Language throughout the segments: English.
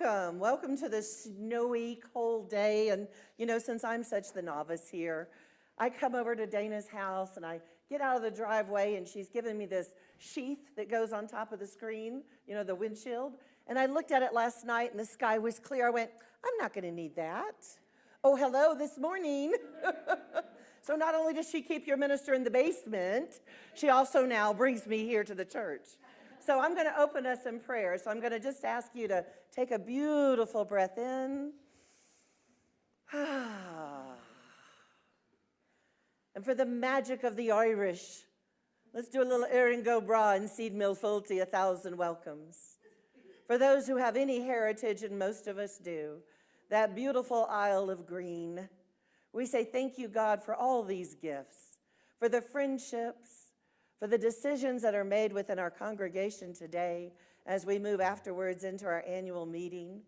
welcome. Welcome to this snowy, cold day. And, since I'm such the novice here, I come over to Dana's house and I get out of the driveway and she's given me this sheath that goes on top of the screen, the windshield. And I looked at it last night and the sky was clear. I went, I'm not going to need that. Oh, hello, this morning. So not only does she keep your minister in the basement, she also now brings me here to the church. So I'm going to open us in prayer. So I'm going to just ask you to take a beautiful breath in. And for the magic of the Irish, let's do a little Erin Go Bra and Seed Mill Fulty, 1,000 welcomes. For those who have any heritage, and most of us do, that beautiful Isle of Green, we say thank you, God, for all these gifts, for the friendships, for the decisions that are made within our congregation today as we move afterwards into our annual meeting,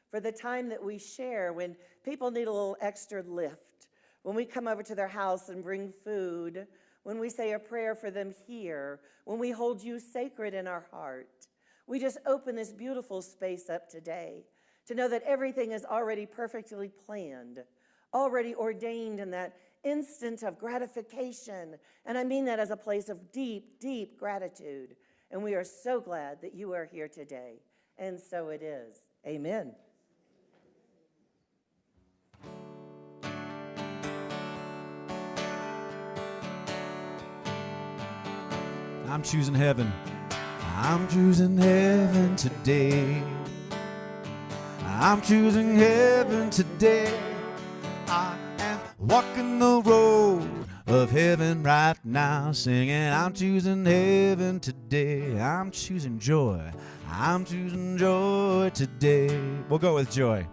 for the time that we share when people need a little extra lift, when we come over to their house and bring food, when we say a prayer for them here, when we hold you sacred in our heart. We just open this beautiful space up today to know that everything is already perfectly planned, already ordained in that instant of gratification. And I mean that as a place of deep, deep gratitude. And we are so glad that you are here today. And so it is. Amen. I'm choosing heaven. I'm choosing heaven today. I'm choosing heaven today. I am walking the road of heaven right now, singing, I'm choosing heaven today. I'm choosing joy. I'm choosing joy today. We'll go with joy.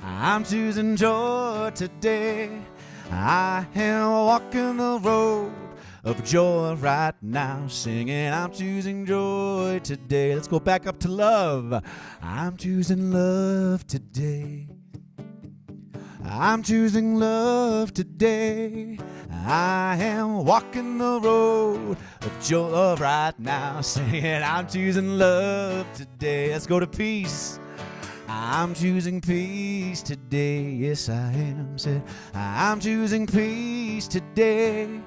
I'm choosing joy today. I am walking the road of joy right now, singing, I'm choosing joy today. Let's go back up to love. I'm choosing love today. I'm choosing love today. I am walking the road of joy right now, saying I'm choosing love today. Let's go to peace. I'm choosing peace today. Yes, I am. Said I'm choosing peace today.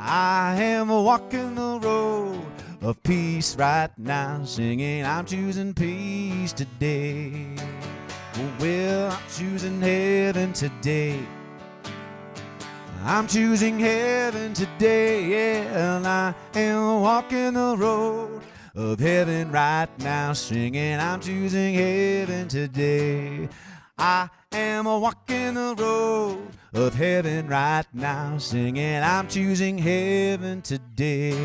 I am walking the road of peace right now, singing I'm choosing peace today. Well, I'm choosing heaven today. I'm choosing heaven today, yeah, and I am walking the road of heaven right now, singing I'm choosing heaven today. I am walking the road of heaven right now, singing I'm choosing heaven today.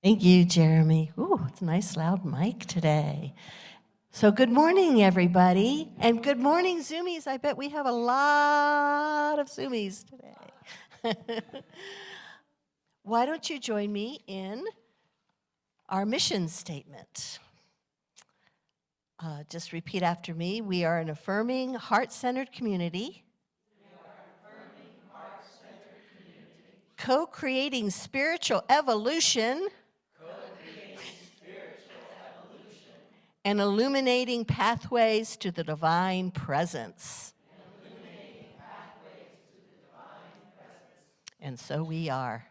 Thank you, Jeremy. Ooh, it's a nice loud mic today. So good morning, everybody. And good morning, Zoomies. I bet we have a lot of Zoomies today. Why don't you join me in our mission statement? Just repeat after me. We are an affirming, heart-centered community. Co-creating spiritual evolution. And illuminating pathways to the divine presence. And so we are.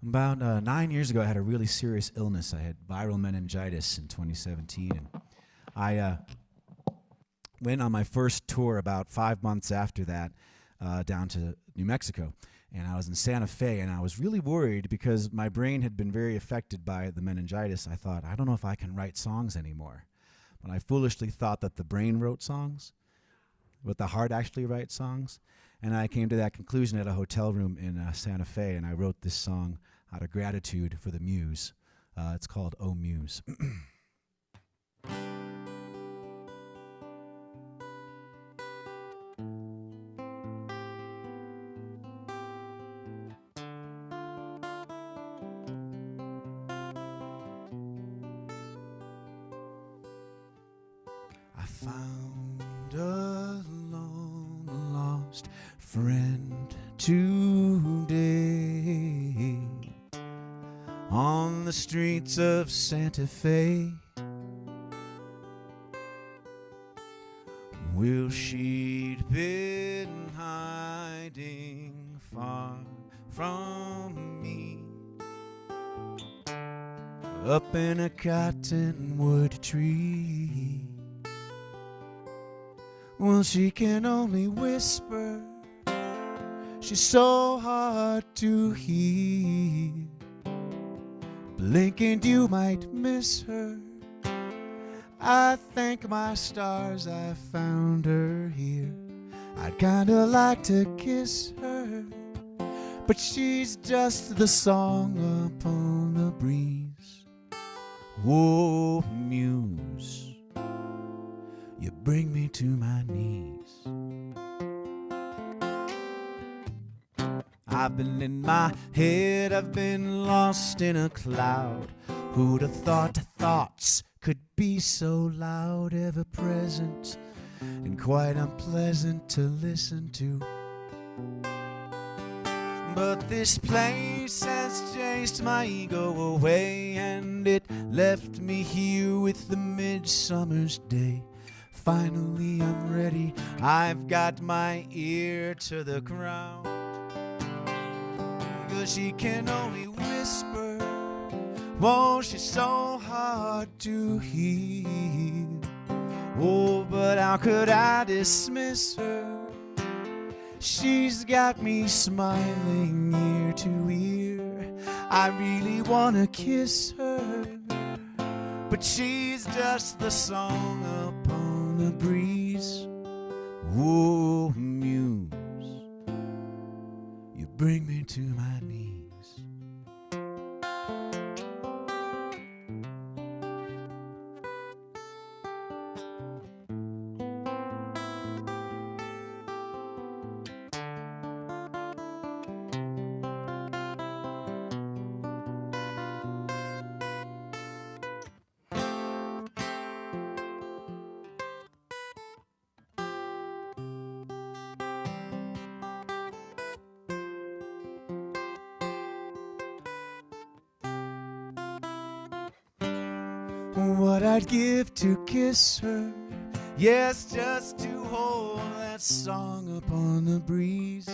About 9 years ago, I had a really serious illness. I had viral meningitis in 2017. And I went on my first tour about 5 months after that down to New Mexico. And I was in Santa Fe, and I was really worried because my brain had been very affected by the meningitis. I thought, I don't know if I can write songs anymore. But I foolishly thought that the brain wrote songs, but the heart actually writes songs. And I came to that conclusion at a hotel room in Santa Fe, and I wrote this song out of gratitude for the muse. It's called Oh Muse. Found a long lost friend today on the streets of Santa Fe. Well, she'd been hiding far from me up in a cottonwood tree. Well, she can only whisper, she's so hard to hear. Blink and you might miss her. I thank my stars I found her here. I'd kinda like to kiss her, but she's just the song upon the breeze. Whoa, muse, you bring me to my knees. I've been in my head, I've been lost in a cloud. Who'd have thought thoughts could be so loud, ever present and quite unpleasant to listen to. But this place has chased my ego away, and it left me here with the midsummer's day. Finally I'm ready, I've got my ear to the ground. 'Cause she can only whisper, oh, she's so hard to hear. Oh, but how could I dismiss her? She's got me smiling ear to ear. I really wanna kiss her, but she's just the song upon the breeze. Whoa, muse, you bring me to my knees. What I'd give to kiss her, yes, just to hold that song upon the breeze.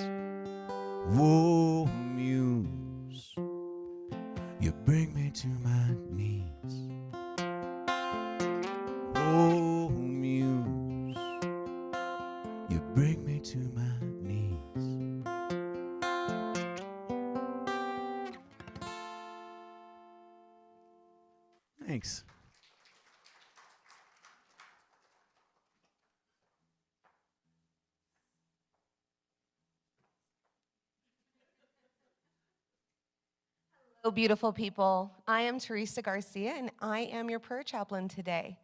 Whoa, muse, you bring me to my knees. Oh, muse, you bring me to my knees. Thanks. Hello, beautiful people. I am Teresa Garcia, and I am your prayer chaplain today.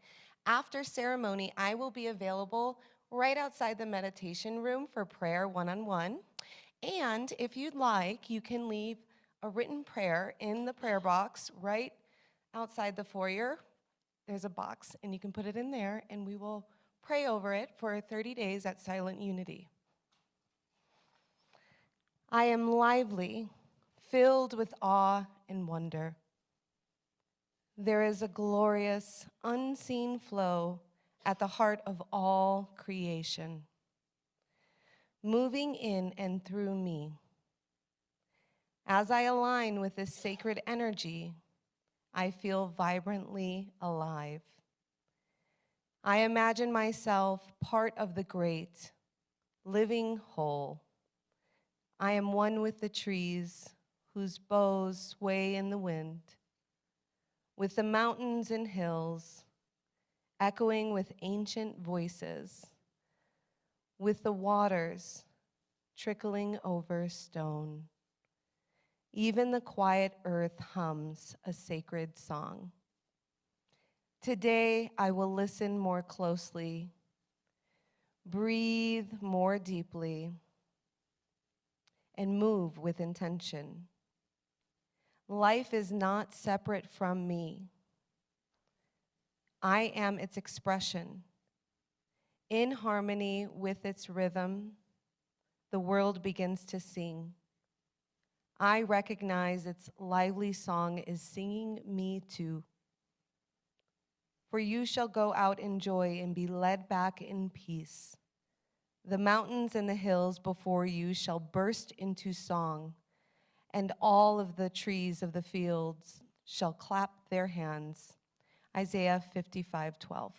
After ceremony, I will be available right outside the meditation room for prayer one-on-one. And if you'd like, you can leave a written prayer in the prayer box right outside the foyer. There's a box, and you can put it in there, and we will pray over it for 30 days at Silent Unity. I am lively, filled with awe and wonder. There is a glorious, unseen flow at the heart of all creation, moving in and through me. As I align with this sacred energy, I feel vibrantly alive. I imagine myself part of the great, living whole. I am one with the trees whose boughs sway in the wind, with the mountains and hills echoing with ancient voices, with the waters trickling over stone. Even the quiet earth hums a sacred song. Today, I will listen more closely, breathe more deeply, and move with intention. Life is not separate from me. I am its expression, In harmony with its rhythm, the world begins to sing. I recognize its lively song is singing me too. For you shall go out in joy and be led back in peace. The mountains and the hills before you shall burst into song, and all of the trees of the fields shall clap their hands. Isaiah 55:12.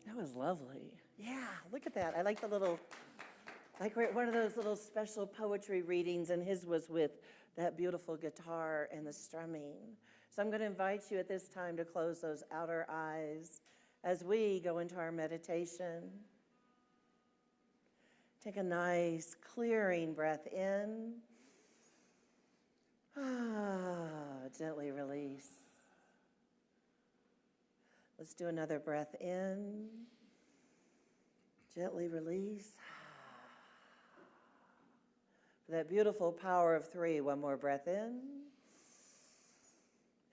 That was lovely. Yeah, look at that. I like the little, like one of those little special poetry readings, and his was with that beautiful guitar and the strumming. So I'm going to invite you at this time to close those outer eyes as we go into our meditation. Take a nice clearing breath in. Gently release. Let's do another breath in. Gently release. For that beautiful power of 3, one more breath in.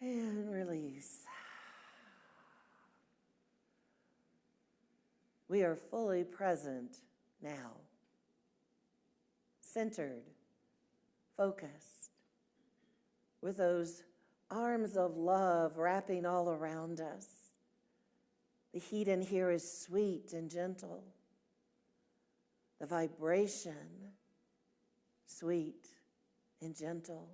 And release. We are fully present now. Centered, focused, with those arms of love wrapping all around us. The heat in here is sweet and gentle. The vibration, sweet and gentle.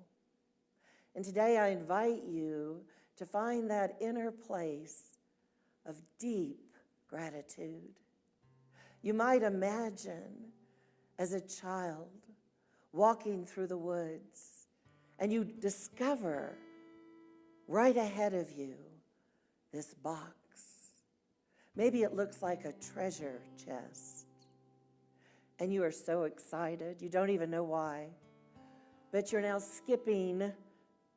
And today I invite you to find that inner place of deep gratitude. You might imagine as a child walking through the woods, and you discover right ahead of you this box. Maybe it looks like a treasure chest. And you are so excited, you don't even know why, but you're now skipping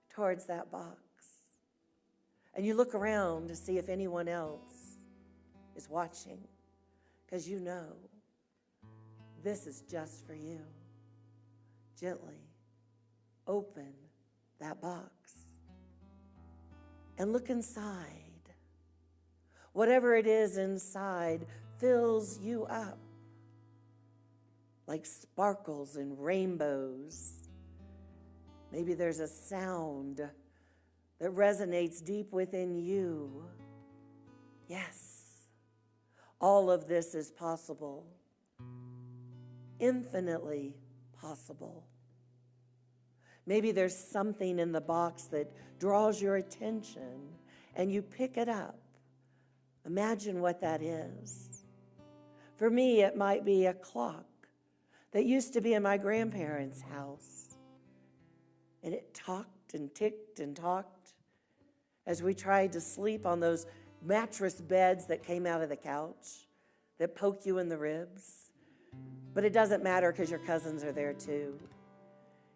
towards that box. And you look around to see if anyone else is watching, because you know this is just for you. Gently open that box and look inside. Whatever it is inside fills you up like sparkles and rainbows. Maybe there's a sound that resonates deep within you. Yes, all of this is possible, infinitely possible. Maybe there's something in the box that draws your attention and you pick it up. Imagine what that is. For me, it might be a clock that used to be in my grandparents' house. And it talked and ticked and talked as we tried to sleep on those mattress beds that came out of the couch that poke you in the ribs. But it doesn't matter because your cousins are there too.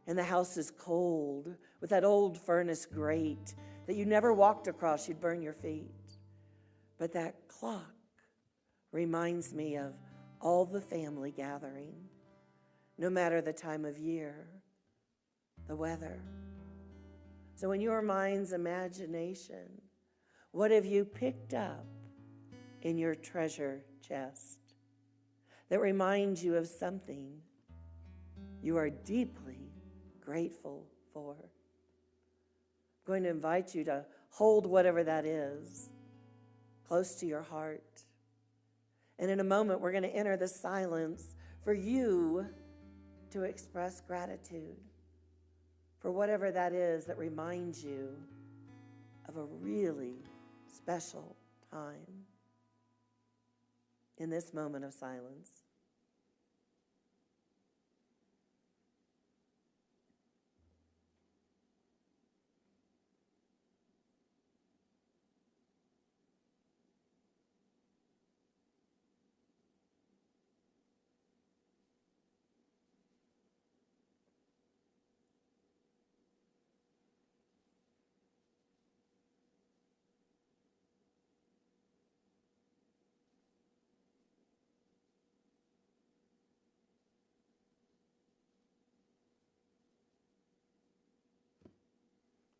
And the house is cold with that old furnace grate that you never walked across, you'd burn your feet. But that clock reminds me of all the family gathering, no matter the time of year, the weather. So in your mind's imagination, what have you picked up in your treasure chest that reminds you of something you are deeply grateful for? I'm going to invite you to hold whatever that is close to your heart. And in a moment, we're going to enter the silence for you to express gratitude for whatever that is that reminds you of a really special time in this moment of silence.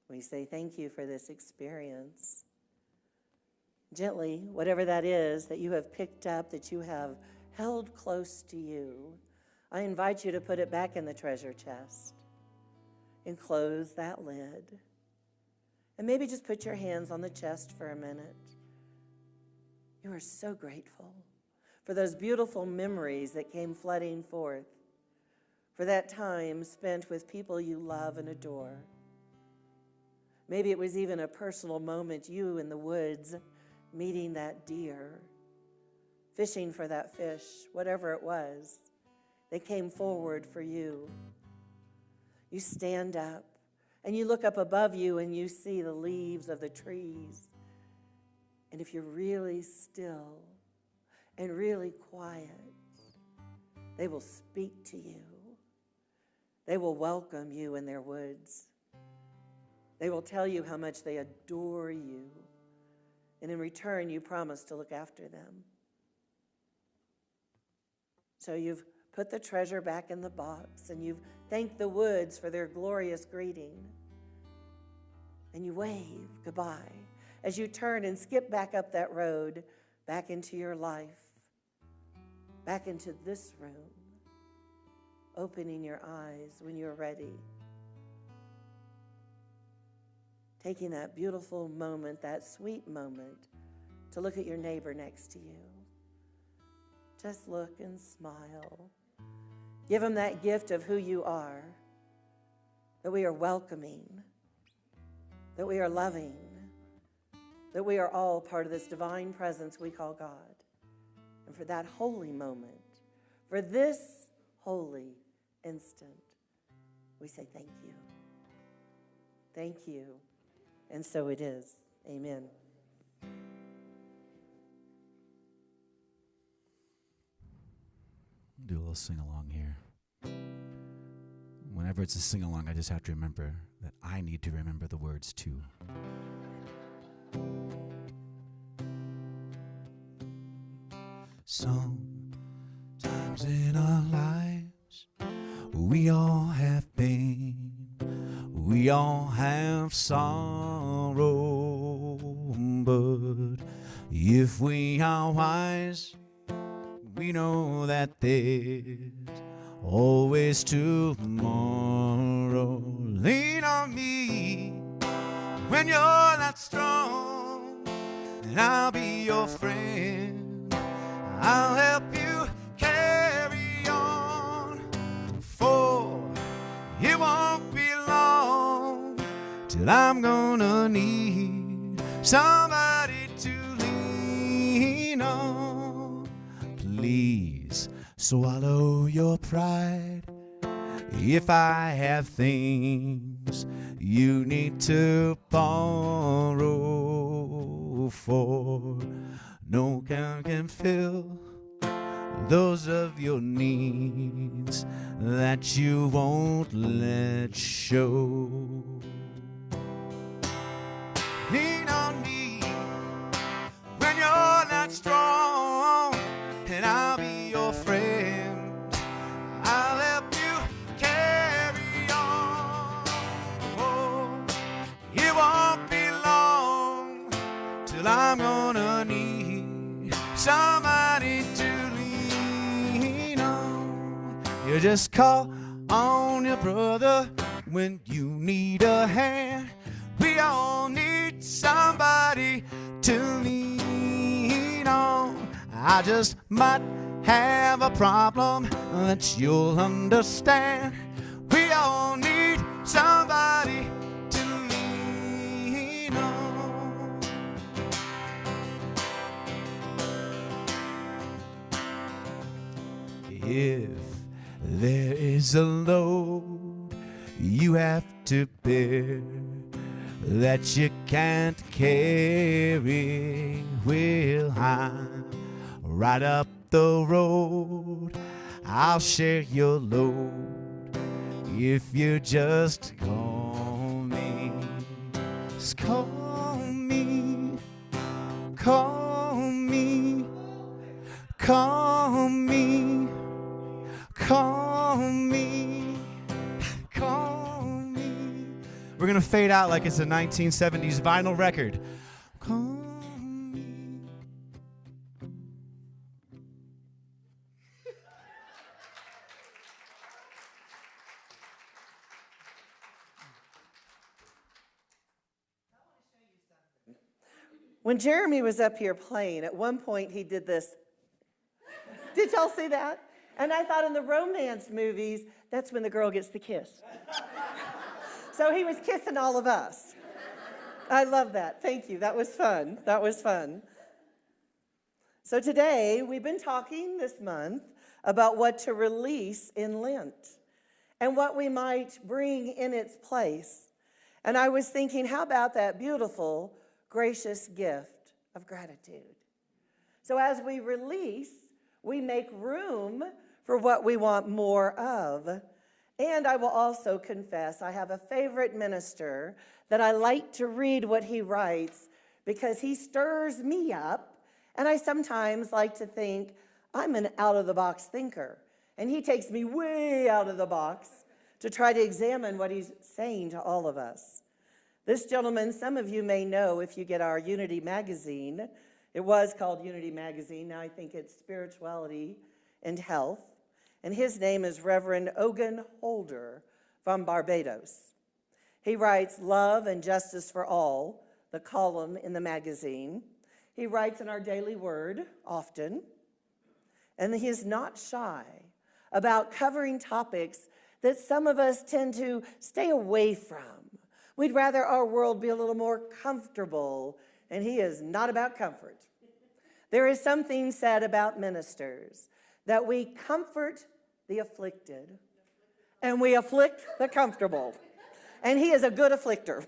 We say thank you for this experience. Gently, whatever that is that you have picked up, that you have held close to you, I invite you to put it back in the treasure chest and close that lid. And maybe just put your hands on the chest for a minute. You are so grateful for those beautiful memories that came flooding forth, for that time spent with people you love and adore. Maybe it was even a personal moment, you in the woods, meeting that deer, fishing for that fish, whatever it was. They came forward for you. You stand up, and you look up above you, and you see the leaves of the trees. And if you're really still and really quiet, they will speak to you. They will welcome you in their woods. They will tell you how much they adore you. And in return, you promise to look after them. So you've put the treasure back in the box, and you've thanked the woods for their glorious greeting. And you wave goodbye as you turn and skip back up that road, back into your life, back into this room, opening your eyes when you're ready. Taking that beautiful moment, that sweet moment, to look at your neighbor next to you. Just look and smile. Give them that gift of who you are, that we are welcoming, that we are loving, that we are all part of this divine presence we call God. And for that holy moment, for this holy instant, we say thank you. Thank you. And so it is. Amen. Do a little sing-along here. Whenever it's a sing-along, I just have to remember that I need to remember the words too. Sometimes in our lives, we all have pain. We all have sorrow, but if we are wise, we know that there's always tomorrow. Lean on me when you're not strong, and I'll be your friend. I'll help you carry on, for it won't be long till I'm gonna need somebody to lean on. Please swallow your pride. If I have things you need to borrow, for no one can fill those of your needs that you won't let show. Lean on me when you're not strong, and I'll be your friend. I'll help you carry on. Oh, it won't be long till I'm gonna need somebody to lean on. You just call on your brother when you need a hand. We all need somebody to lean on. I just might have a problem that you'll understand. We all need somebody to lean on. If there is a load you have to bear that you can't carry, well, I'm right up the road. I'll share your load if you just call me. Just call me, call me, call me, call me, call me. We're gonna fade out like it's a 1970s vinyl record. Call me. When Jeremy was up here playing, at one point he did this. Did y'all see that? And I thought in the romance movies, that's when the girl gets the kiss. So he was kissing all of us. I love that. Thank you. That was fun. That was fun. So today, we've been talking this month about what to release in Lent and what we might bring in its place. And I was thinking, how about that beautiful, gracious gift of gratitude? So as we release, we make room for what we want more of. And I will also confess, I have a favorite minister that I like to read what he writes because he stirs me up. And I sometimes like to think I'm an out-of-the-box thinker. And he takes me way out of the box to try to examine what he's saying to all of us. This gentleman, some of you may know if you get our Unity magazine. It was called Unity Magazine. Now I think it's Spirituality and Health. And his name is Reverend Ogun Holder from Barbados. He writes Love and Justice for All, the column in the magazine. He writes in our Daily Word often. And he is not shy about covering topics that some of us tend to stay away from. We'd rather our world be a little more comfortable, and he is not about comfort. There is something said about ministers, that we comfort the afflicted, and we afflict the comfortable. And he is a good afflicter.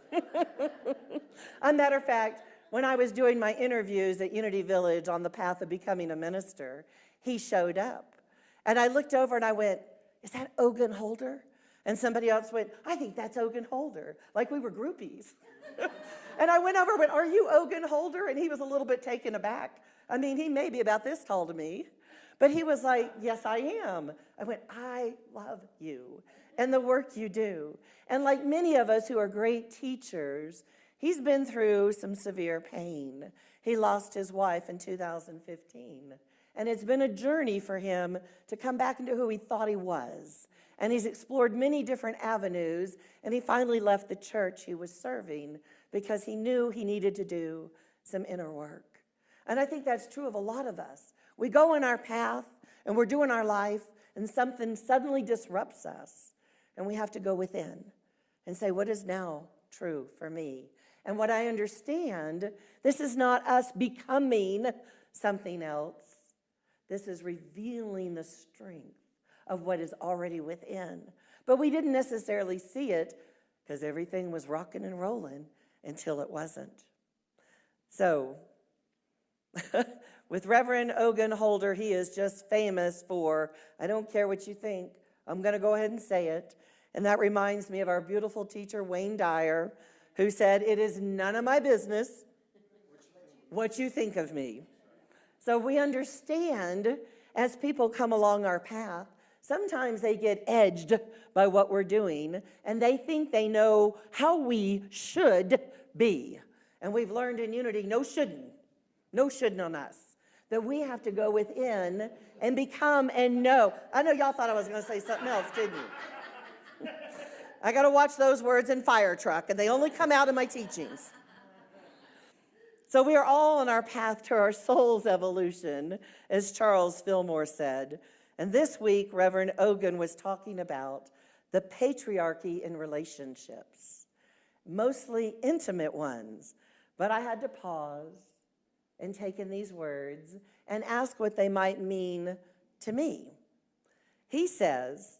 A matter of fact, when I was doing my interviews at Unity Village on the path of becoming a minister, he showed up. And I looked over and I went, is that Ogun Holder? And somebody else went, I think that's Ogun Holder. Like we were groupies. And I went over and went, are you Ogun Holder? And he was a little bit taken aback. I mean, he may be about this tall to me. But he was like, yes, I am. I went, I love you and the work you do. And like many of us who are great teachers, he's been through some severe pain. He lost his wife in 2015. And it's been a journey for him to come back into who he thought he was. And he's explored many different avenues, and he finally left the church he was serving because he knew he needed to do some inner work. And I think that's true of a lot of us. We go in our path, and we're doing our life, and something suddenly disrupts us, and we have to go within and say, what is now true for me? And what I understand, this is not us becoming something else. This is revealing the strength of what is already within. But we didn't necessarily see it because everything was rocking and rolling until it wasn't. So, with Reverend Ogun Holder, he is just famous for, I don't care what you think, I'm going to go ahead and say it. And that reminds me of our beautiful teacher, Wayne Dyer, who said, "It is none of my business what you think of me." So we understand as people come along our path, sometimes they get edged by what we're doing, and they think they know how we should be. And we've learned in Unity, no shouldn't on us. That we have to go within and become and know. I know y'all thought I was going to say something else, didn't you? I got to watch those words in fire truck, and they only come out in my teachings. So we are all on our path to our soul's evolution, as Charles Fillmore said. And this week, Reverend Ogun was talking about the patriarchy in relationships, mostly intimate ones. But I had to pause and take in these words and ask what they might mean to me. He says,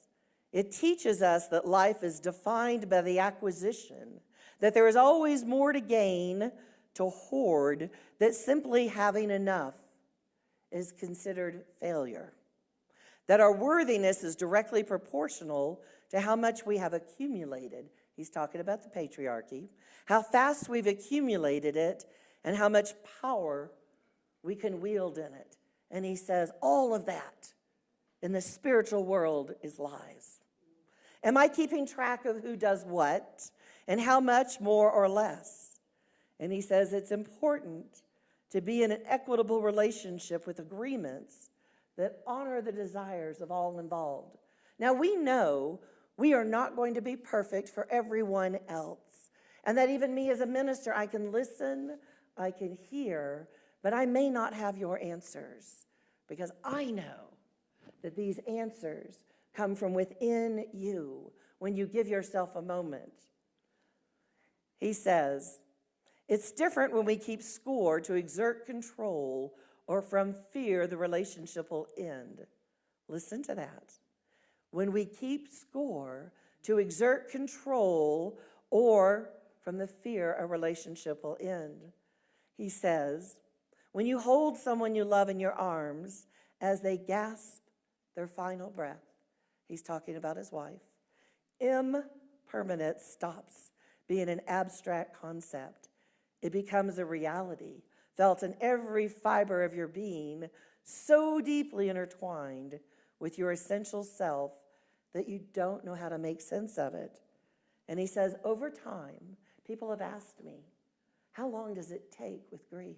it teaches us that life is defined by the acquisition, that there is always more to gain, to hoard, that simply having enough is considered failure. That our worthiness is directly proportional to how much we have accumulated. He's talking about the patriarchy, how fast we've accumulated it, and how much power we can wield in it. And he says, all of that in the spiritual world is lies. Am I keeping track of who does what and how much more or less? And he says it's important to be in an equitable relationship with agreements that honor the desires of all involved. Now, we know we are not going to be perfect for everyone else. And that even me as a minister, I can listen, I can hear, but I may not have your answers because I know that these answers come from within you when you give yourself a moment. He says, it's different when we keep score to exert control or from fear the relationship will end. Listen to that. When we keep score to exert control or from the fear a relationship will end. He says, when you hold someone you love in your arms as they gasp their final breath, he's talking about his wife, impermanence stops being an abstract concept. It becomes a reality, felt in every fiber of your being, so deeply intertwined with your essential self that you don't know how to make sense of it. And he says, over time, people have asked me, how long does it take with grief?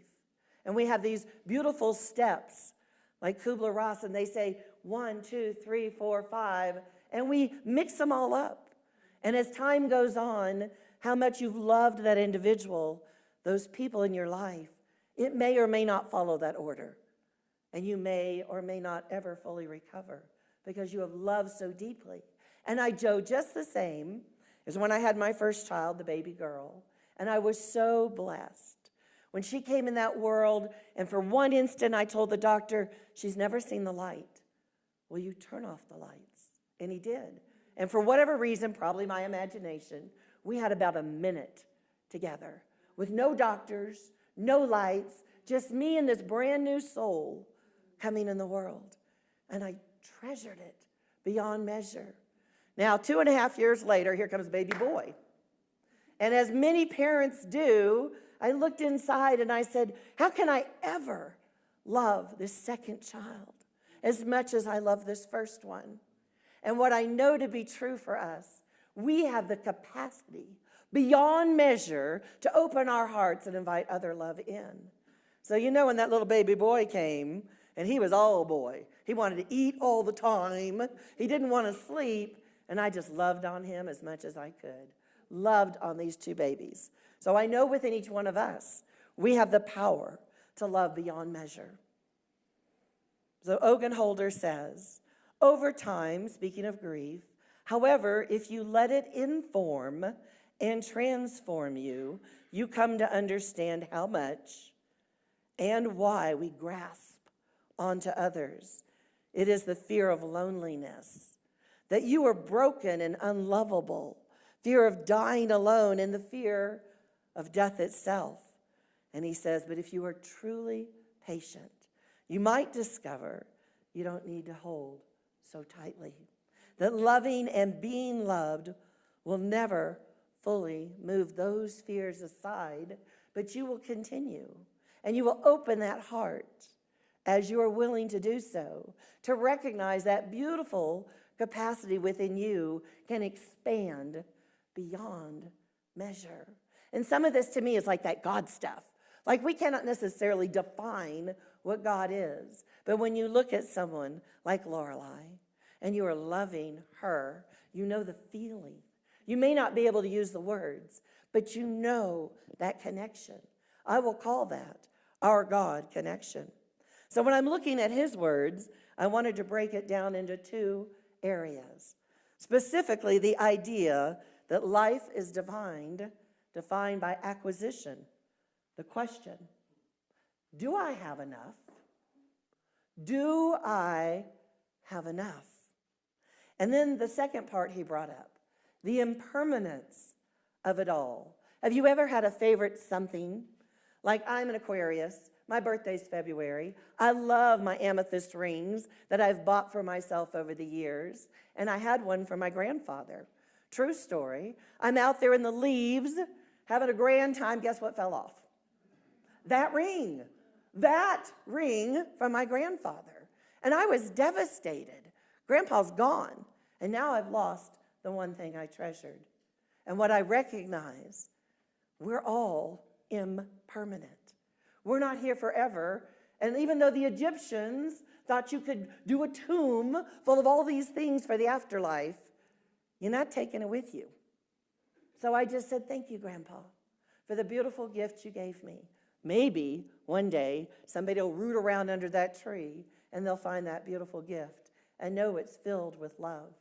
And we have these beautiful steps, like Kubler-Ross, and they say 1, 2, 3, 4, 5, and we mix them all up. And as time goes on, how much you've loved that individual, those people in your life, it may or may not follow that order. And you may or may not ever fully recover because you have loved so deeply. And I do just the same as when I had my first child, the baby girl. And I was so blessed. When she came in that world, and for one instant I told the doctor, she's never seen the light. Will you turn off the lights? And he did. And for whatever reason, probably my imagination, we had about a minute together with no doctors, no lights, just me and this brand new soul coming in the world. And I treasured it beyond measure. Now, 2.5 years later, here comes baby boy. And as many parents do, I looked inside and I said, how can I ever love this second child as much as I love this first one? And what I know to be true for us, we have the capacity beyond measure to open our hearts and invite other love in. So you know when that little baby boy came, and he was all boy. He wanted to eat all the time. He didn't want to sleep, and I just loved on him as much as I could. Loved on these two babies. So I know within each one of us, we have the power to love beyond measure. So Ogun Holder says, over time, speaking of grief, however, if you let it inform and transform you, you come to understand how much and why we grasp onto others. It is the fear of loneliness, that you are broken and unlovable, fear of dying alone, and the fear of death itself. And he says, but if you are truly patient, you might discover you don't need to hold so tightly, that loving and being loved will never fully move those fears aside, but you will continue, and you will open that heart as you are willing to do so, to recognize that beautiful capacity within you can expand beyond measure. And some of this to me is like that God stuff. Like we cannot necessarily define what God is, but when you look at someone like Lorelei and you are loving her, you know the feeling. You may not be able to use the words, but you know that connection. I will call that our God connection. So when I'm looking at his words, I wanted to break it down into two areas. Specifically, the idea that life is defined by acquisition. The question, do I have enough? Do I have enough? And then the second part he brought up, the impermanence of it all. Have you ever had a favorite something? Like I'm an Aquarius. My birthday's February. I love my amethyst rings that I've bought for myself over the years. And I had one for my grandfather. True story. I'm out there in the leaves having a grand time. Guess what fell off? That ring from my grandfather. And I was devastated. Grandpa's gone. And now I've lost the one thing I treasured. And what I recognize, we're all impermanent. We're not here forever. And even though the Egyptians thought you could do a tomb full of all these things for the afterlife, you're not taking it with you. So I just said, thank you, Grandpa, for the beautiful gift you gave me. Maybe one day somebody will root around under that tree and they'll find that beautiful gift and know it's filled with love.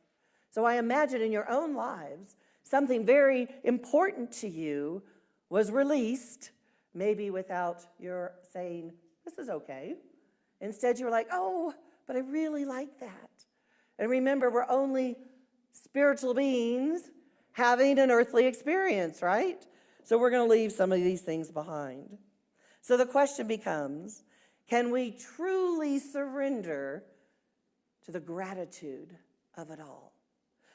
So I imagine in your own lives, something very important to you was released, maybe without your saying, this is okay. Instead, you were like, oh, but I really like that. And remember, we're only spiritual beings having an earthly experience, right? So we're going to leave some of these things behind. So the question becomes, can we truly surrender to the gratitude of it all?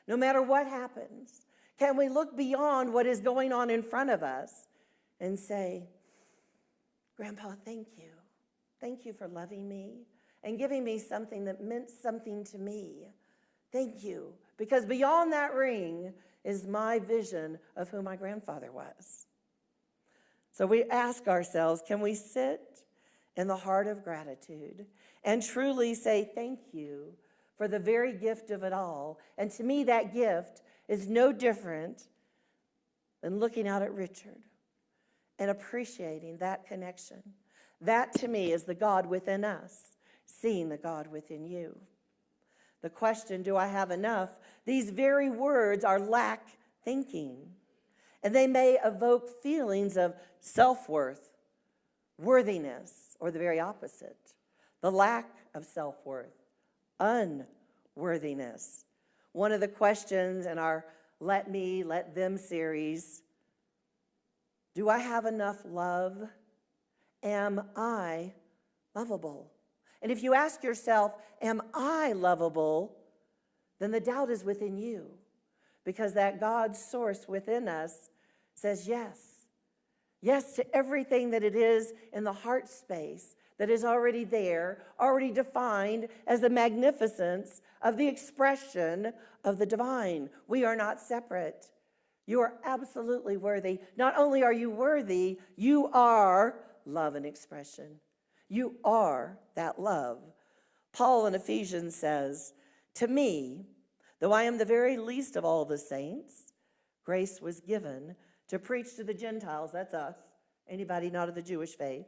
No matter what happens, can we look beyond what is going on in front of us and say, Grandpa, thank you. Thank you for loving me and giving me something that meant something to me. Thank you. Because beyond that ring is my vision of who my grandfather was. So we ask ourselves, can we sit in the heart of gratitude and truly say thank you for the very gift of it all? And to me, that gift is no different than looking out at Richard and appreciating that connection. That, to me, is the God within us, seeing the God within you. The question, do I have enough? These very words are lack thinking, and they may evoke feelings of self-worth, worthiness, or the very opposite, the lack of self-worth, unworthiness. One of the questions in our Let Me, Let Them series, do I have enough love? Am I lovable? And if you ask yourself, am I lovable? Then the doubt is within you, because that God source within us says yes. Yes to everything that it is in the heart space that is already there, already defined as the magnificence of the expression of the divine. We are not separate. You are absolutely worthy. Not only are you worthy, you are love and expression. You are that love. Paul in Ephesians says, to me, though I am the very least of all the saints, grace was given to preach to the Gentiles, that's us, anybody not of the Jewish faith,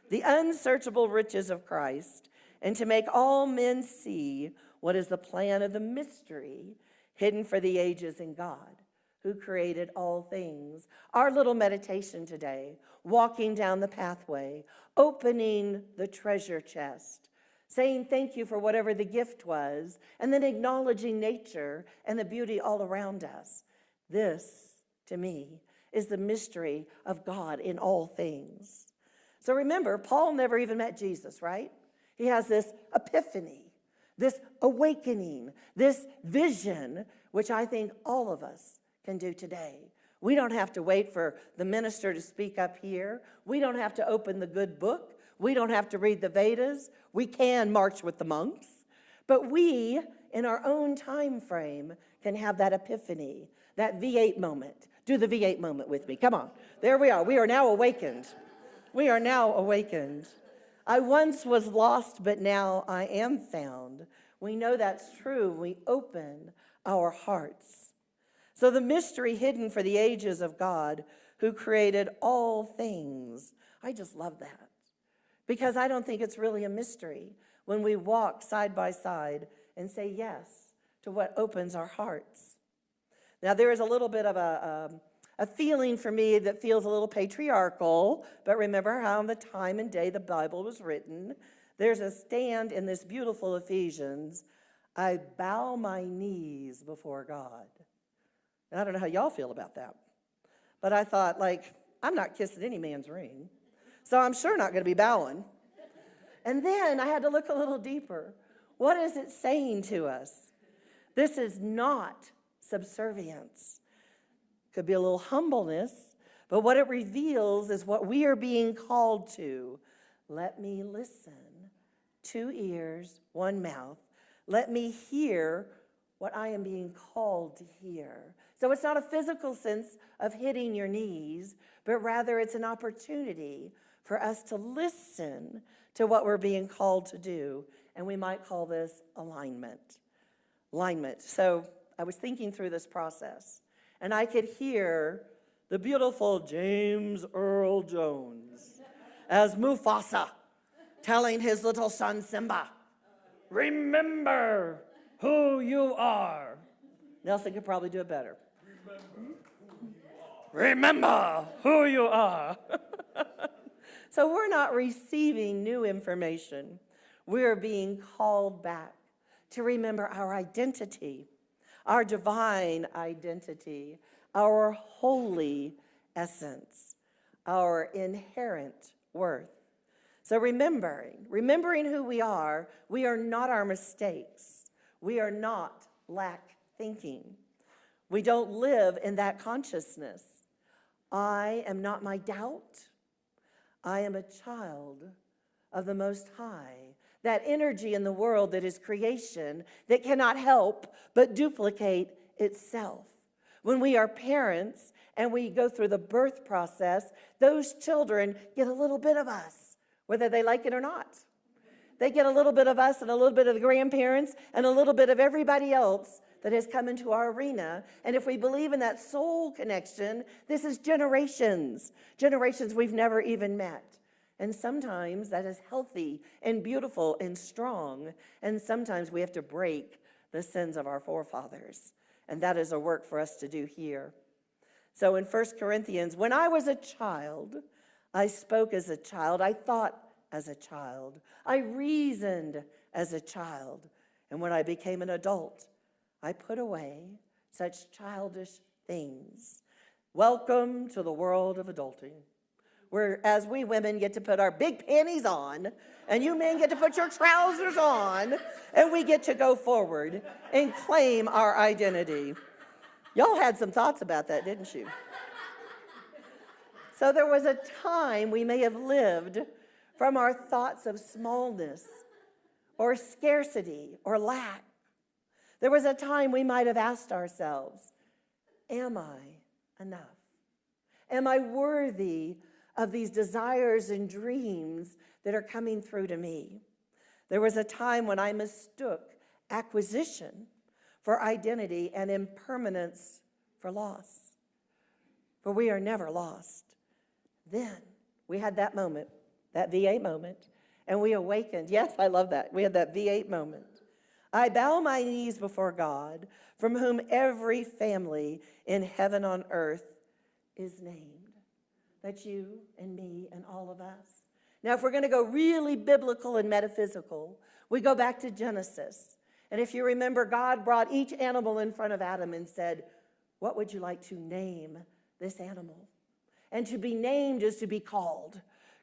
the unsearchable riches of Christ, and to make all men see what is the plan of the mystery hidden for the ages in God, who created all things. Our little meditation today, walking down the pathway, opening the treasure chest, saying thank you for whatever the gift was, and then acknowledging nature and the beauty all around us. This, to me, is the mystery of God in all things. So remember, Paul never even met Jesus, right? He has this epiphany, this awakening, this vision, which I think all of us can do today. We don't have to wait for the minister to speak up here. We don't have to open the good book. We don't have to read the Vedas. We can march with the monks. But we, in our own time frame, can have that epiphany, that V8 moment. Do the V8 moment with me. Come on. There we are. We are now awakened. We are now awakened. I once was lost, but now I am found. We know that's true. We open our hearts. So the mystery hidden for the ages of God who created all things. I just love that. Because I don't think it's really a mystery when we walk side by side and say yes to what opens our hearts. Now, there is a little bit of a feeling for me that feels a little patriarchal, but remember how in the time and day the Bible was written. There's a stand in this beautiful Ephesians, I bow my knees before God. And I don't know how y'all feel about that, but I thought, I'm not kissing any man's ring, so I'm sure not going to be bowing. And then I had to look a little deeper. What is it saying to us? This is not subservience. Could be a little humbleness, but what it reveals is what we are being called to. Let me listen. 2 ears, 1 mouth. Let me hear what I am being called to hear. So it's not a physical sense of hitting your knees, but rather it's an opportunity for us to listen to what we're being called to do. And we might call this alignment. Alignment. So I was thinking through this process, and I could hear the beautiful James Earl Jones as Mufasa telling his little son Simba, remember who you are. Nelson could probably do it better. Remember who you are. So we're not receiving new information. We're being called back to remember our identity, our divine identity, our holy essence, our inherent worth. So remembering who we are not our mistakes. We are not lack thinking. We don't live in that consciousness. I am not my doubt. I am a child of the Most High. That energy in the world that is creation that cannot help but duplicate itself. When we are parents and we go through the birth process, those children get a little bit of us, whether they like it or not. They get a little bit of us and a little bit of the grandparents and a little bit of everybody else that has come into our arena. And if we believe in that soul connection, this is generations we've never even met. And sometimes that is healthy and beautiful and strong. And sometimes we have to break the sins of our forefathers. And that is a work for us to do here. So in 1 Corinthians, when I was a child, I spoke as a child. I thought as a child. I reasoned as a child. And when I became an adult, I put away such childish things. Welcome to the world of adulting, whereas we women get to put our big panties on, and you men get to put your trousers on, and we get to go forward and claim our identity. Y'all had some thoughts about that, didn't you? So there was a time we may have lived from our thoughts of smallness or scarcity or lack. There was a time we might have asked ourselves, am I enough? Am I worthy of these desires and dreams that are coming through to me? There was a time when I mistook acquisition for identity and impermanence for loss. For we are never lost. Then we had that moment, that V8 moment, and we awakened. Yes, I love that. We had that V8 moment. I bow my knees before God, from whom every family in heaven on earth is named. That's you and me and all of us. Now, if we're going to go really biblical and metaphysical, we go back to Genesis. And if you remember, God brought each animal in front of Adam and said, what would you like to name this animal? And to be named is to be called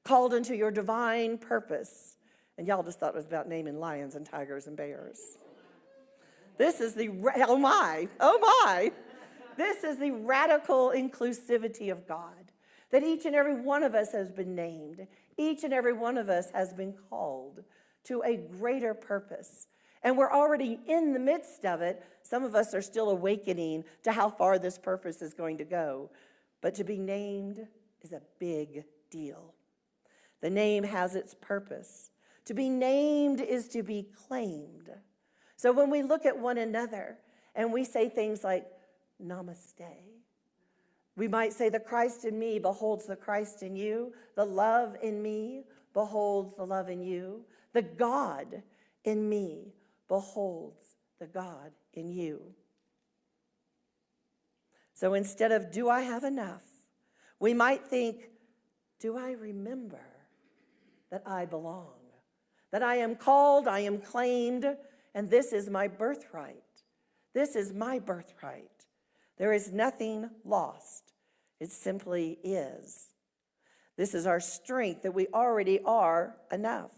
into your divine purpose. And y'all just thought it was about naming lions and tigers and bears. This is the, oh my. This is the radical inclusivity of God, that each and every one of us has been named. Each and every one of us has been called to a greater purpose. And we're already in the midst of it. Some of us are still awakening to how far this purpose is going to go. But to be named is a big deal. The name has its purpose. To be named is to be claimed. So when we look at one another and we say things like, namaste, we might say, the Christ in me beholds the Christ in you. The love in me beholds the love in you. The God in me beholds the God in you. So instead of, do I have enough? We might think, do I remember that I belong? That I am called, I am claimed, and this is my birthright. This is my birthright. There is nothing lost. It simply is. This is our strength, that we already are enough.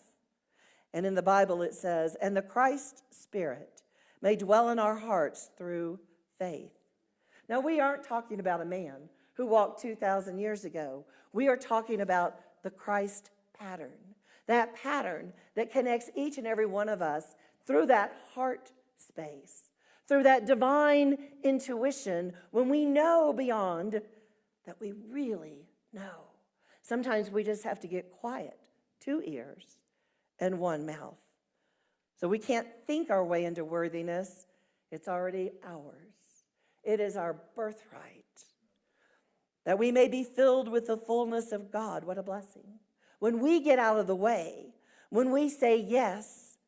And in the Bible it says, and the Christ Spirit may dwell in our hearts through faith. Now, we aren't talking about a man who walked 2,000 years ago. We are talking about the Christ pattern, that pattern that connects each and every one of us through that heart space, through that divine intuition when we know beyond that we really know. Sometimes we just have to get quiet, 2 ears and 1 mouth. So we can't think our way into worthiness. It's already ours. It is our birthright. That we may be filled with the fullness of God. What a blessing. When we get out of the way, when we say yes,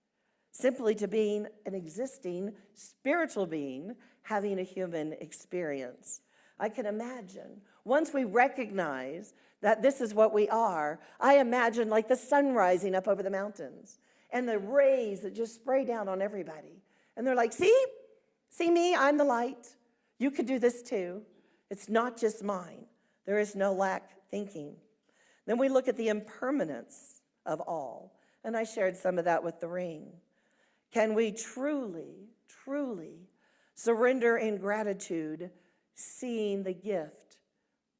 simply to being an existing spiritual being, having a human experience. I can imagine, once we recognize that this is what we are, I imagine like the sun rising up over the mountains and the rays that just spray down on everybody. And they're like, see me, I'm the light. You could do this too. It's not just mine. There is no lack thinking. Then we look at the impermanence of all. And I shared some of that with the ring. Can we truly, truly surrender in gratitude, seeing the gift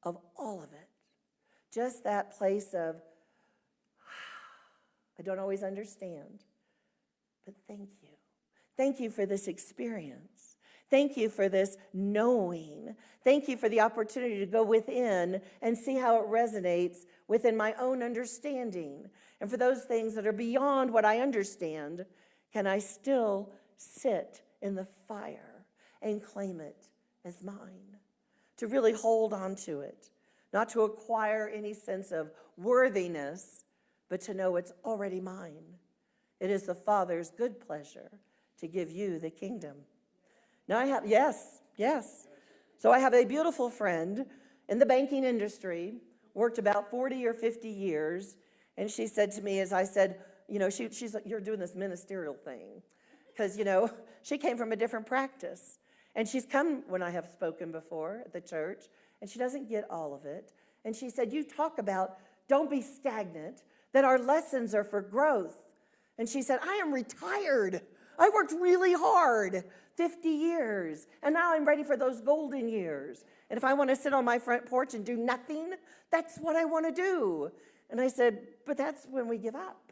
of all of it? Just that place of, I don't always understand, but thank you. Thank you for this experience. Thank you for this knowing. Thank you for the opportunity to go within and see how it resonates within my own understanding. And for those things that are beyond what I understand, can I still sit in the fire and claim it as mine? To really hold on to it, not to acquire any sense of worthiness, but to know it's already mine. It is the Father's good pleasure to give you the kingdom. Now I have, yes. So I have a beautiful friend in the banking industry, worked about 40 or 50 years, and she said to me, as I said, she's like, you're doing this ministerial thing. Because, she came from a different practice. And she's come when I have spoken before at the church, and she doesn't get all of it. And she said, you talk about don't be stagnant, that our lessons are for growth. And she said, I am retired. I worked really hard, 50 years, and now I'm ready for those golden years. And if I want to sit on my front porch and do nothing, that's what I want to do. And I said, but that's when we give up.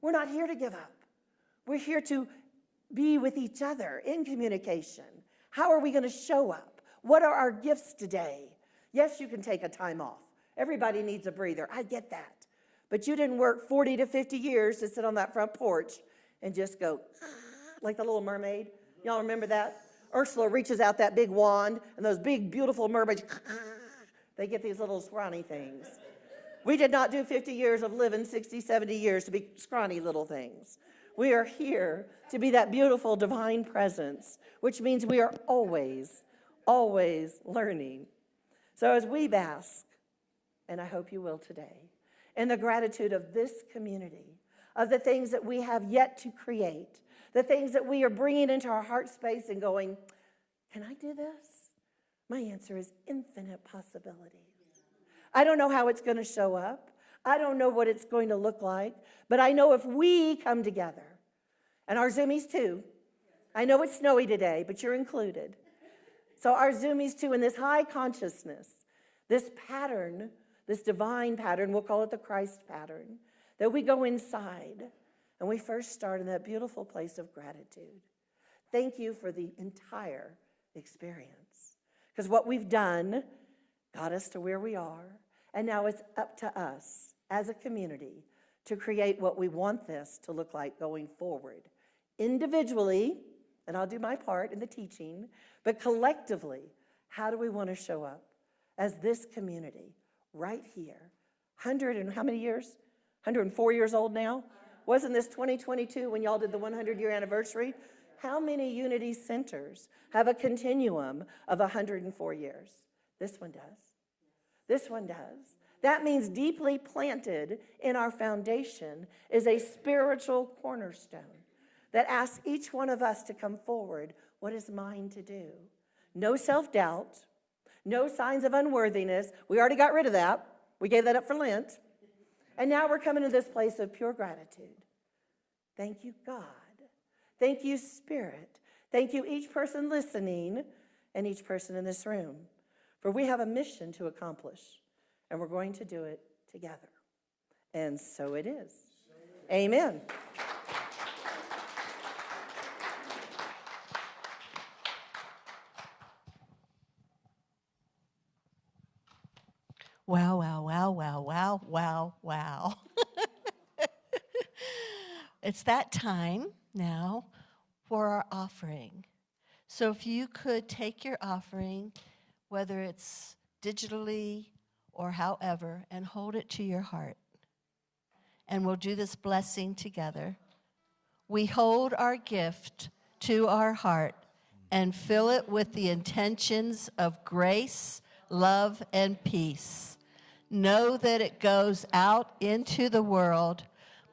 We're not here to give up. We're here to be with each other in communication. How are we going to show up? What are our gifts today? Yes, you can take a time off. Everybody needs a breather. I get that. But you didn't work 40 to 50 years to sit on that front porch and just go, like the Little Mermaid. Y'all remember that? Ursula reaches out that big wand, and those big, beautiful mermaids, they get these little scrawny things. We did not do 50 years of living 60, 70 years to be scrawny little things. We are here to be that beautiful divine presence, which means we are always, always learning. So as we bask, and I hope you will today, in the gratitude of this community, of the things that we have yet to create, the things that we are bringing into our heart space and going, can I do this? My answer is infinite possibilities. I don't know how it's going to show up. I don't know what it's going to look like, but I know if we come together, and our Zoomies too. I know it's snowy today, but you're included. So our Zoomies too, in this high consciousness, this pattern, this divine pattern, we'll call it the Christ pattern, that we go inside and we first start in that beautiful place of gratitude. Thank you for the entire experience. Because what we've done got us to where we are, and now it's up to us as a community to create what we want this to look like going forward. Individually, and I'll do my part in the teaching, but collectively, how do we want to show up as this community right here? 100 and how many years? 104 years old now? Wasn't this 2022 when y'all did the 100-year anniversary? How many Unity Centers have a continuum of 104 years? This one does. This one does. That means deeply planted in our foundation is a spiritual cornerstone that asks each one of us to come forward. What is mine to do? No self-doubt, no signs of unworthiness. We already got rid of that. We gave that up for Lent. And now we're coming to this place of pure gratitude. Thank you, God. Thank you, Spirit. Thank you, each person listening and each person in this room. For we have a mission to accomplish, and we're going to do it together. And so it is. Amen. Wow, wow, wow, wow, wow, wow, wow. It's that time now for our offering. So if you could take your offering, whether it's digitally or however, and hold it to your heart. And we'll do this blessing together. We hold our gift to our heart and fill it with the intentions of grace, love, and peace. Know that it goes out into the world,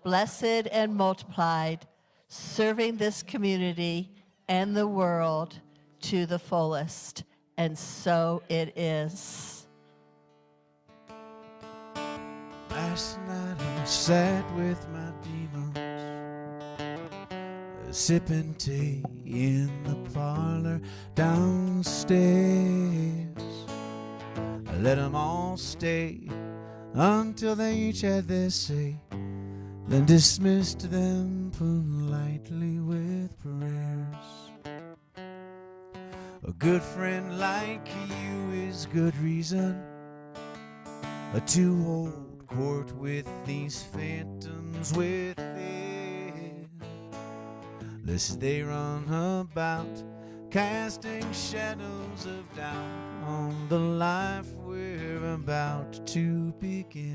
blessed and multiplied, serving this community and the world to the fullest. And so it is. Last night I sat with my demons, sipping tea in the parlor downstairs. I let them all stay until they each had their say, then dismissed them politely with prayers. A good friend like you is good reason to hold court with these phantoms within, lest they run about casting shadows of doubt on the life we're about to begin.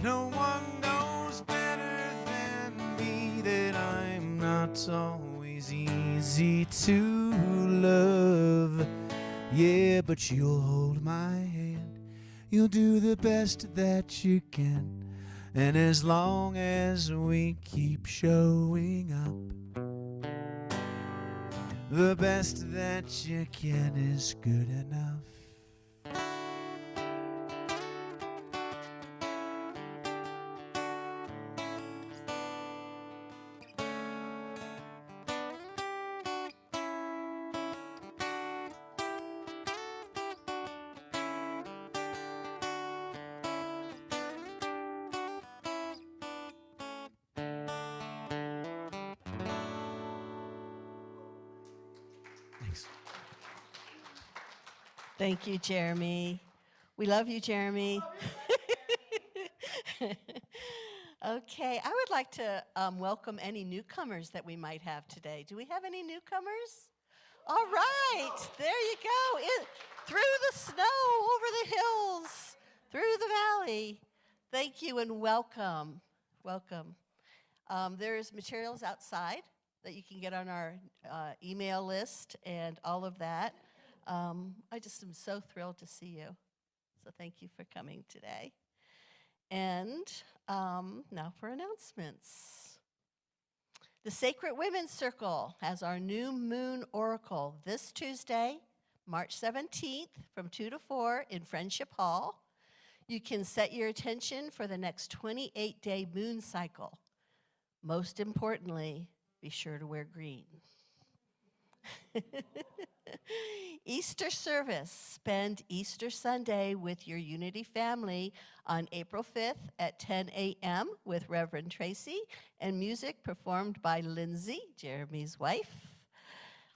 No one knows better than me that I'm not always easy to love. Yeah, but you'll hold my hand, you'll do the best that you can, and as long as we keep showing up, the best that you can is good enough. Thanks. Thank you, Jeremy. We love you, Jeremy. Okay, I would like to welcome any newcomers that we might have today. Do we have any newcomers? All right, there you go. Through the snow, over the hills, through the valley. Thank you and welcome. Welcome. There's materials outside that you can get on our email list and all of that. I just am so thrilled to see you. So thank you for coming today. And now for announcements. The Sacred Women's Circle has our new moon oracle this Tuesday, March 17th from 2 to 4 in Friendship Hall. You can set your attention for the next 28-day moon cycle. Most importantly, be sure to wear green. Easter service. Spend Easter Sunday with your Unity family on April 5th at 10 a.m. with Reverend Tracy and music performed by Lindsay, Jeremy's wife.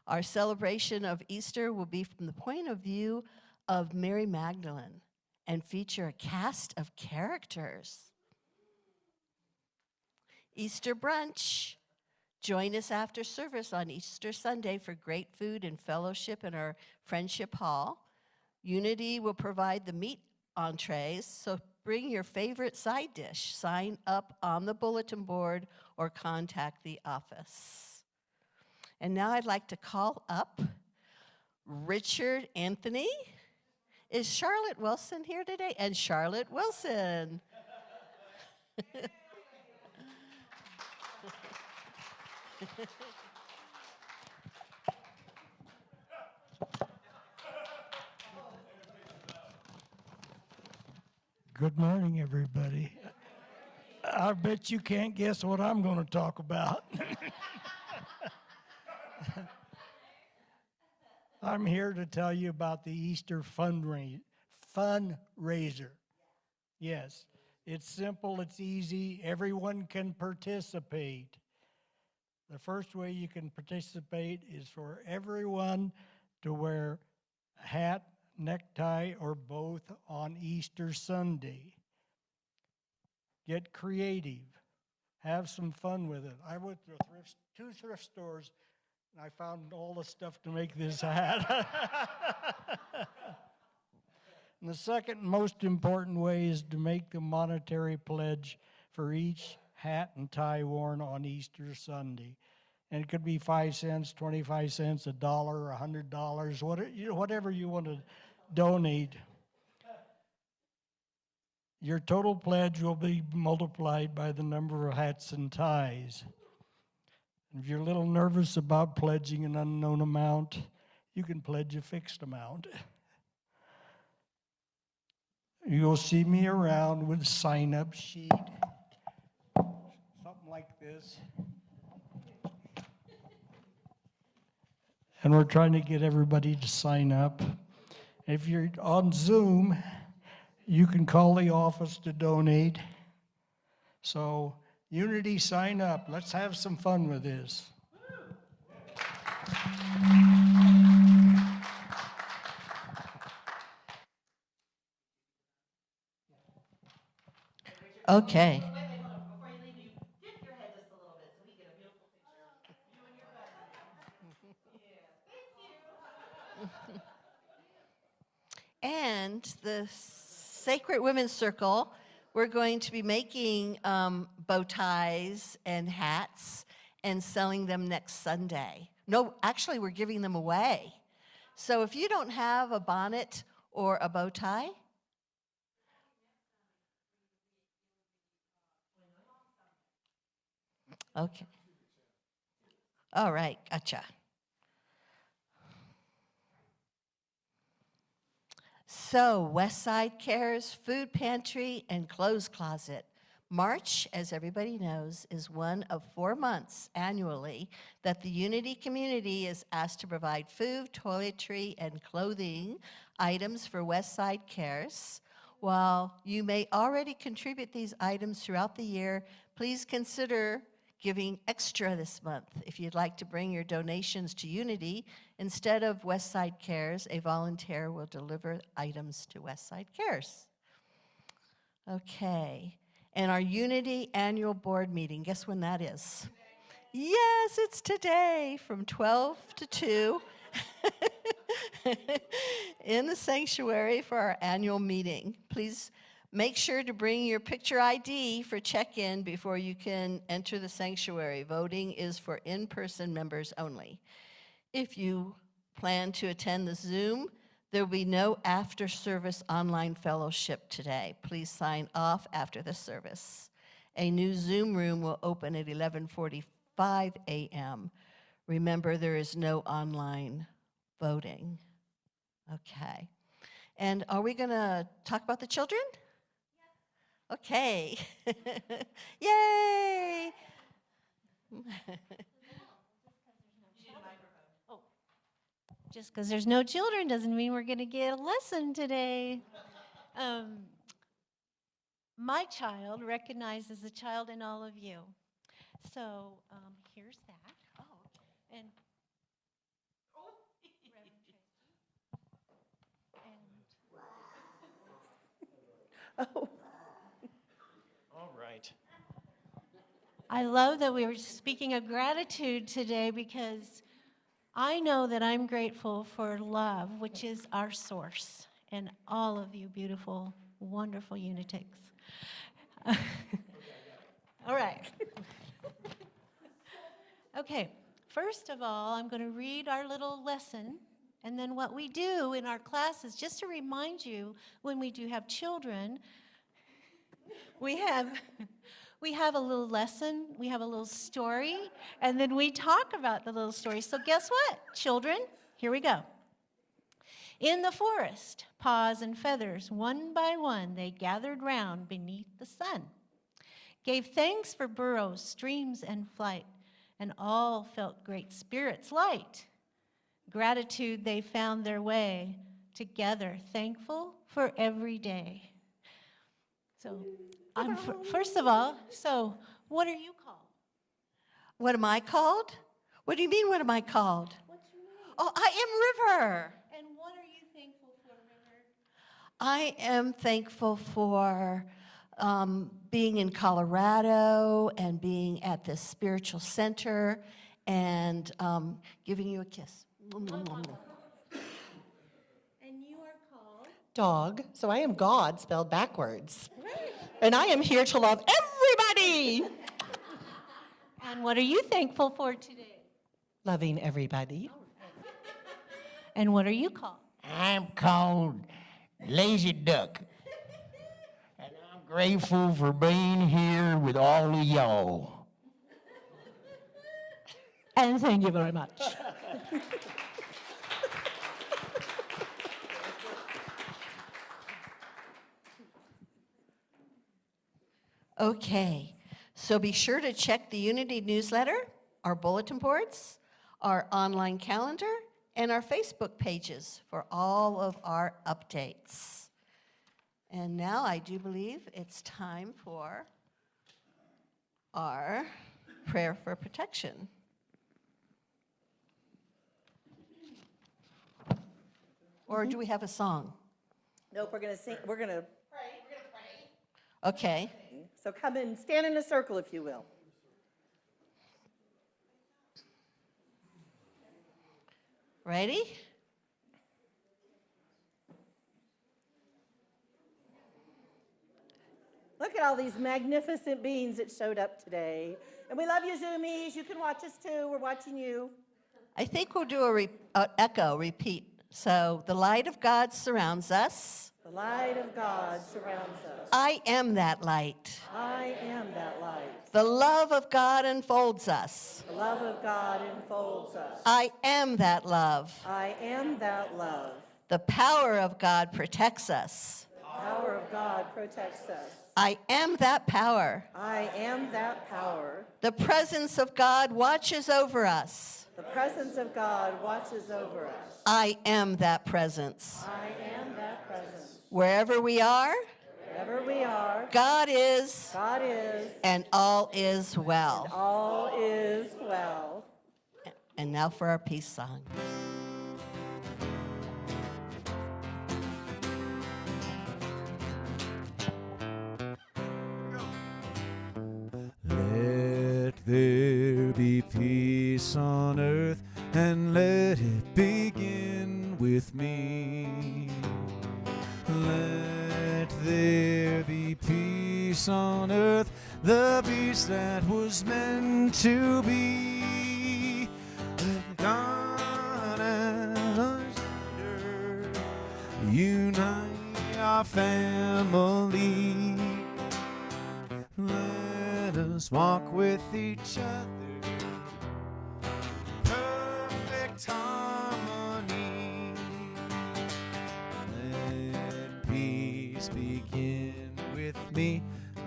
Our celebration of Easter will be from the point of view of Mary Magdalene and feature a cast of characters. Easter brunch. Join us after service on Easter Sunday for great food and fellowship in our Friendship Hall. Unity will provide the meat entrees, so bring your favorite side dish. Sign up on the bulletin board or contact the office. And now I'd like to call up Richard Anthony. Is Charlotte Wilson here today? And Charlotte Wilson. Good morning, everybody. I bet you can't guess what I'm going to talk about. I'm here to tell you about the Easter fundraiser. Yes, it's simple, it's easy, everyone can participate. The first way you can participate is for everyone to wear a hat, necktie, or both on Easter Sunday. Get creative. Have some fun with it. I went to two thrift stores, and I found all the stuff to make this hat. And the second most important way is to make the monetary pledge for each hat and tie worn on Easter Sunday. And it could be 5 cents, 25 cents, $1, $100, whatever you want to donate. Your total pledge will be multiplied by the number of hats and ties. And if you're a little nervous about pledging an unknown amount, you can pledge a fixed amount. You'll see me around with a sign-up sheet, something like this. And we're trying to get everybody to sign up. If you're on Zoom, you can call the office to donate. So, Unity, sign up. Let's have some fun with this. Okay. Before you leave, you dip your head just a little bit so we get a beautiful picture. You and your And the Sacred Women's Circle, we're going to be making bow ties and hats and selling them next Sunday. No, actually, we're giving them away. So if you don't have a bonnet or a bow tie, okay. All right, gotcha. So, Westside Cares Food Pantry and Clothes Closet. March, as everybody knows, is one of 4 months annually that the Unity community is asked to provide food, toiletry, and clothing items for Westside Cares. While you may already contribute these items throughout the year, please consider giving extra this month. If you'd like to bring your donations to Unity, instead of Westside Cares, a volunteer will deliver items to Westside Cares. Okay, and our Unity annual board meeting, guess when that is? Yes, it's today from 12 to 2 in the sanctuary for our annual meeting. Please make sure to bring your picture ID for check-in before you can enter the sanctuary. Voting is for in-person members only. If you plan to attend the Zoom, There will be no after-service online fellowship today. Please sign off after the service. A new Zoom room will open at 11:45 a.m. Remember, there is no online voting. Okay. And are we going to talk about the children? Yeah. Okay. Yay! Just because there's no children doesn't mean we're going to get a lesson today. My child recognizes the child in all of you. So here's that. Oh, okay. And Oh, All right. I love that we were speaking of gratitude today because I know that I'm grateful for love, which is our source, and all of you beautiful, wonderful Unitics. All right. Okay, first of all, I'm going to read our little lesson, and then what we do in our classes, just to remind you, when we do have children, we have a little lesson, we have a little story, and then we talk about the little story. So guess what, children? Here we go. In the forest, paws and feathers, one by one, they gathered round beneath the sun, gave thanks for burrows, streams, and flight, and all felt great spirits light. Gratitude they found their way, together thankful for every day. So, first of all, so what are you called? What am I called? What do you mean, what am I called? What's your name? Oh, I am River. And what are you thankful for, River? I am thankful for being in Colorado and being at this spiritual center and giving you a kiss. And you are called? Dog, so I am God spelled backwards. And I am here to love everybody. And what are you thankful for today? Loving everybody. And what are you called? I'm called Lazy Duck. And I'm grateful for being here with all of y'all. And thank you very much. Okay, so be sure to check the Unity newsletter, our bulletin boards, our online calendar, and our Facebook pages for all of our updates. And now I do believe it's time for our prayer for protection. Or do we have a song? nope, we're going to sing, we're going to, Okay. so come and stand in a circle, if you will. Ready? Look at all these magnificent beings that showed up today. And we love you, Zoomies. You can watch us too. We're watching you. I think we'll do a echo, repeat. So the light of God surrounds us. The light of God surrounds us. I am that light. I am that light. The love of God enfolds us. The love of God enfolds us. I am that love. I am that love. The power of God protects us. The power of God protects us. I am that power. I am that power. The presence of God watches over us. The presence of God watches over us. I am that presence. I am that presence. Wherever we are, Wherever we are, God is, God is, and all is well. all is well. And now for our peace song. Let there be peace on earth, and let it begin with me. Let there be peace on earth, the peace that was meant to be. Let God and us unite our family. Let us walk with each other, perfect harmony. Let peace begin with me.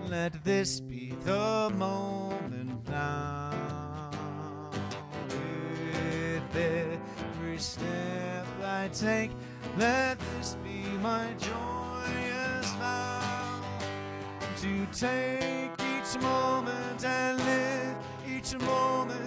Let this be the moment now. With every step I take, let this be my joyous vow. To take each moment and live each moment